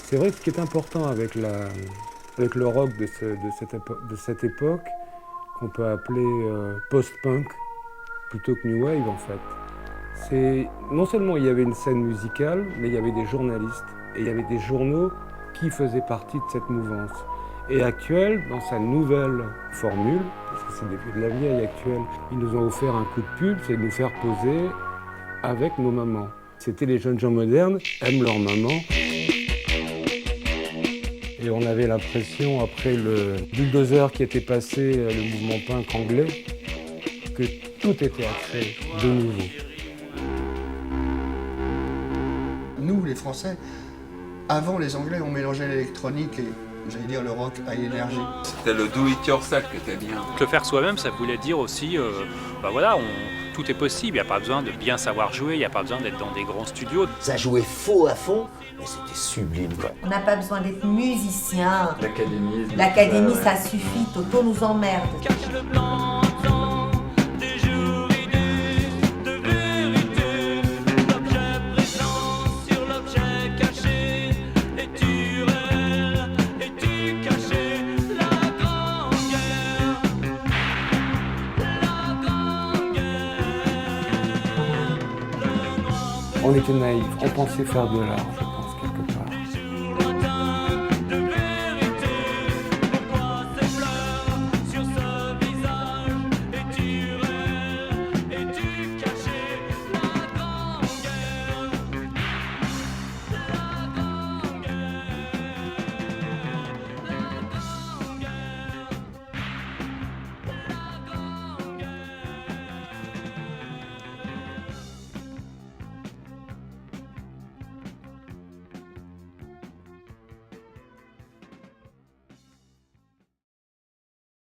C'est vrai que ce qui est important avec le rock de cette époque, qu'on peut appeler post-punk, plutôt que new wave en fait, c'est non seulement il y avait une scène musicale, mais il y avait des journalistes et il y avait des journaux qui faisaient partie de cette mouvance. Et Actuel, dans sa nouvelle formule, parce que c'est de la vieille Actuel, ils nous ont offert un coup de pub, c'est de nous faire poser avec nos mamans. C'était les jeunes gens modernes, aiment leur maman. Et on avait l'impression, après le bulldozer qui était passé, le mouvement punk anglais, que tout était à créer de nouveau. Nous, les Français, avant les Anglais, on mélangeait l'électronique et, j'allais dire, le rock high energy. C'était le do-it-yourself qui était bien. Le faire soi-même, ça voulait dire aussi, tout est possible. Il n'y a pas besoin de bien savoir jouer, il n'y a pas besoin d'être dans des grands studios. Ça jouait faux à fond, mais c'était sublime, quoi. On n'a pas besoin d'être musicien. L'académie, Ça suffit, Toto nous emmerde. Cache le blanc des jours idées de vérité. L'objet présent sur l'objet caché. Es-tu réel? Es-tu caché? La grande guerre. La grande guerre. Le noir. On était naïfs, on pensait faire de l'art.